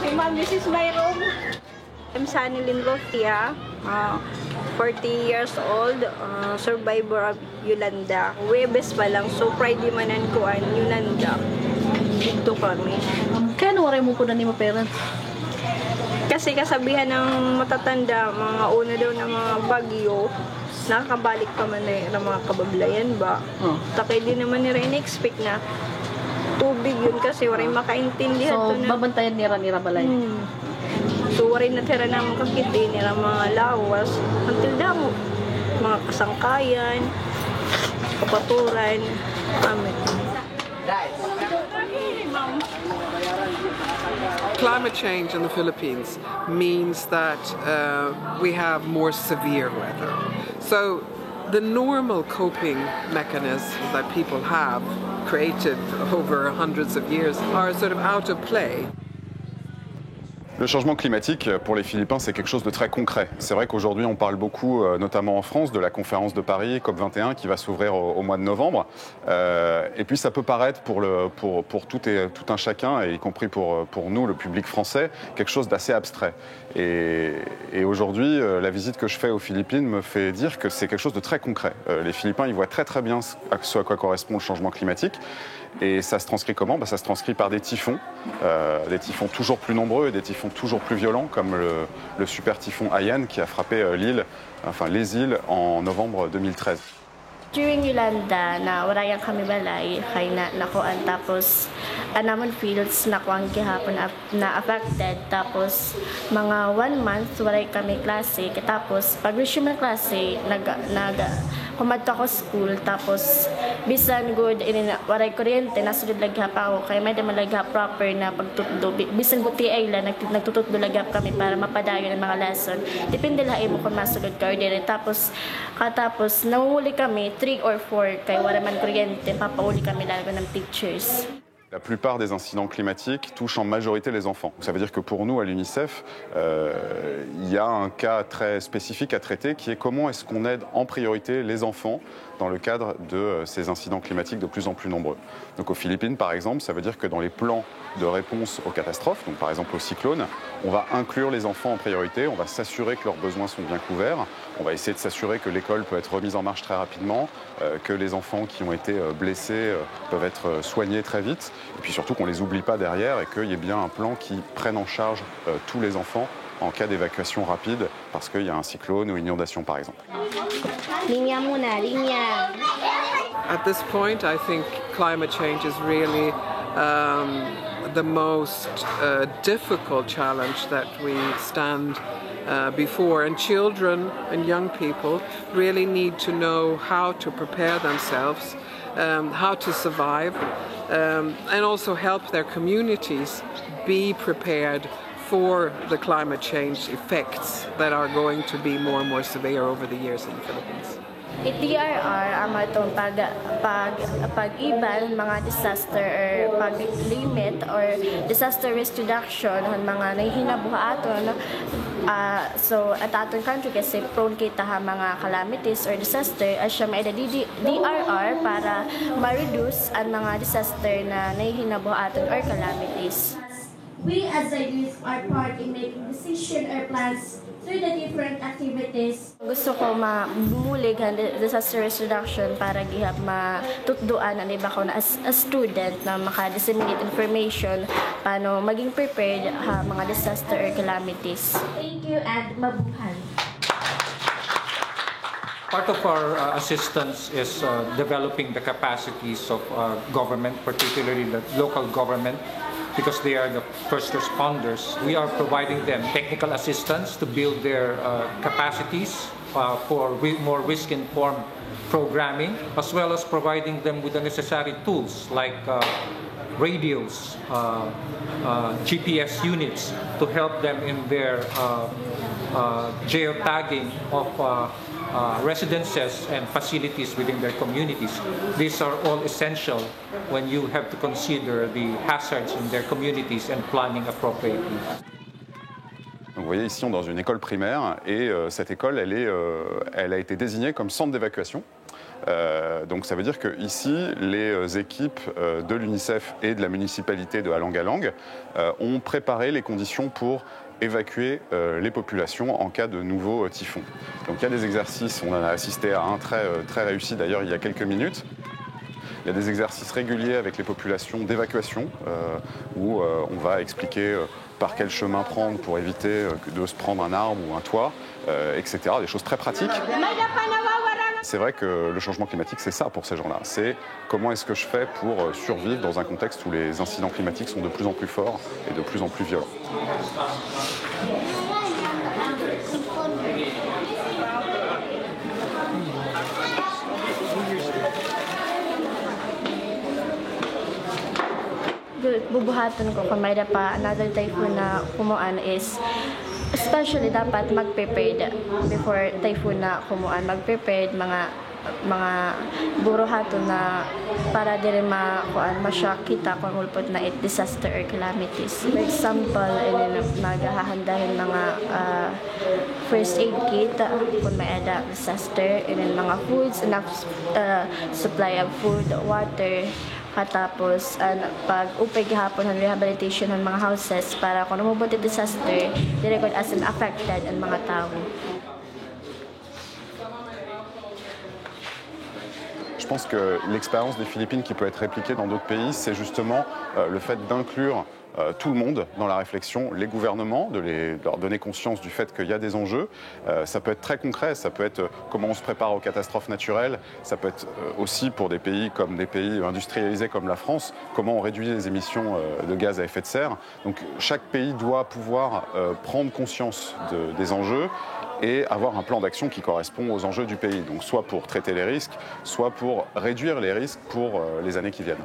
Si Ma'am Mrs. Mayroon. I'm Sanilyn Rofia, 40 years old, survivor of Yolanda. Webes pa lang, so Friday manan ko an Yolanda. Dito kami. Kaya nawaray mo po na ni mo parents? Kasi kasabihan ng matatanda, mga una daw ng mga bagyo, nakakabalik pa man na ng mga kabablayan ba. Takay din naman nila in-expect na tubig yun kasi waray makaintindihan. So, to na, babantayan nira balay? So, waray natira ng kakiti nila mga lawas. Until damo, mga kasangkayan, kapaturan, amin. Climate change in the Philippines means that we have more severe weather. So the normal coping mechanisms that people have created over hundreds of years are sort of out of play. Le changement climatique, pour les Philippins, c'est quelque chose de très concret. C'est vrai qu'aujourd'hui, on parle beaucoup, notamment en France, de la conférence de Paris, COP21, qui va s'ouvrir au mois de novembre. Et puis, ça peut paraître pour tout un chacun, et y compris pour nous, le public français, quelque chose d'assez abstrait. Et aujourd'hui, la visite que je fais aux Philippines me fait dire que c'est quelque chose de très concret. Les Philippins, ils voient très très bien ce à quoi correspond le changement climatique. Et ça se transcrit comment ? Ça se transcrit par des typhons toujours plus nombreux et des typhons toujours plus violents, comme le super typhon Haiyan qui a frappé les îles en novembre 2013. During Yolanda, na warayan kami balay, kay nakuan tapos anamon fields nakuan gihapon na affected tapos mga 1 month waray kami klase tapos pag resume ng klase kumadto ako school tapos bisan good waray kuryente nasulod laghap ako kay may naman laghap proper na pagtutdo bisan buti ay la nagtutudlo laghap kami para mapadayon ang mga lesson depende lahi mo kung masulod ka or dire tapos nanguhuli kami 3 or 4 kay wala man kuryente papauli kami lalo ng teachers. La plupart des incidents climatiques touchent en majorité les enfants. Ça veut dire que pour nous, à l'UNICEF, il y a un cas très spécifique à traiter qui est comment est-ce qu'on aide en priorité les enfants dans le cadre de ces incidents climatiques de plus en plus nombreux. Donc aux Philippines, par exemple, ça veut dire que dans les plans de réponse aux catastrophes, donc par exemple aux cyclones, on va inclure les enfants en priorité, on va s'assurer que leurs besoins sont bien couverts, on va essayer de s'assurer que l'école peut être remise en marche très rapidement, que les enfants qui ont été blessés peuvent être soignés très vite, et puis surtout qu'on ne les oublie pas derrière et qu'il y ait bien un plan qui prenne en charge tous les enfants en cas d'évacuation rapide parce qu'il y a un cyclone ou une inondation par exemple. At this point, I think climate change is really the most difficult challenge that we stand before, and children and young people really need to know how to prepare themselves, how to survive, and also help their communities be prepared for the climate change effects that are going to be more and more severe over the years in the Philippines. DRR ang itong pag-iban mga disaster or pag-limit or disaster risk reduction ng mga nahihinabuhaton. So at aton country kasi prone kita ha mga calamities or disaster as siya may DRR para ma-reduce ang mga disaster na nahihinabuhaton or calamities. We as a youth are part in making decisions or plans through the different activities. Gusto ko bumulig ang disaster risk reduction para gihap matutduan ang iba ko na as student na maka-disseminate information paano maging prepared ha mga disaster or calamities. Thank you and mabuhay. Part of our assistance is developing the capacities of government, particularly the local government, because they are the first responders. We are providing them technical assistance to build their capacities for more risk-informed programming, as well as providing them with the necessary tools like radios, GPS units to help them in their geotagging of residences and facilities within their communities. These are all essential when you have to consider the hazards in their communities and planning appropriately. Donc vous voyez ici on est dans une école primaire et cette école elle a été désignée comme centre d'évacuation. Donc ça veut dire qu'ici, les équipes de l'UNICEF et de la municipalité de Alang Alang ont préparé les conditions pour évacuer les populations en cas de nouveaux typhons. Donc il y a des exercices, on en a assisté à un très réussi d'ailleurs il y a quelques minutes. Il y a des exercices réguliers avec les populations d'évacuation où on va expliquer par quel chemin prendre pour éviter de se prendre un arbre ou un toit, etc. Des choses très pratiques. C'est vrai que le changement climatique, c'est ça pour ces gens-là. C'est comment est-ce que je fais pour survivre dans un contexte où les incidents climatiques sont de plus en plus forts et de plus en plus violents. Bubuhaton ko kung may pa another typhoon na kumuan is especially dapat mag-prepared before typhoon na kumuan, mag-prepared mga buruhaton na para dire ma-shock kita kung ulpot na it disaster or calamities. For example, maghahandahin mga first aid kit kung may ada disaster, and mga foods, enough supply of food, water, katapos pag-upay gihapon ng rehabilitation ng mga houses para kung namubot yung disaster, direkod as an affected ang mga tao. Je pense que l'expérience des Philippines qui peut être répliquée dans d'autres pays, c'est justement le fait d'inclure tout le monde dans la réflexion, les gouvernements, de leur donner conscience du fait qu'il y a des enjeux. Ça peut être très concret, ça peut être comment on se prépare aux catastrophes naturelles, ça peut être aussi pour des pays comme des pays industrialisés comme la France, comment on réduit les émissions de gaz à effet de serre. Donc chaque pays doit pouvoir prendre conscience des enjeux et avoir un plan d'action qui correspond aux enjeux du pays. Donc soit pour traiter les risques, soit pour réduire les risques pour les années qui viennent.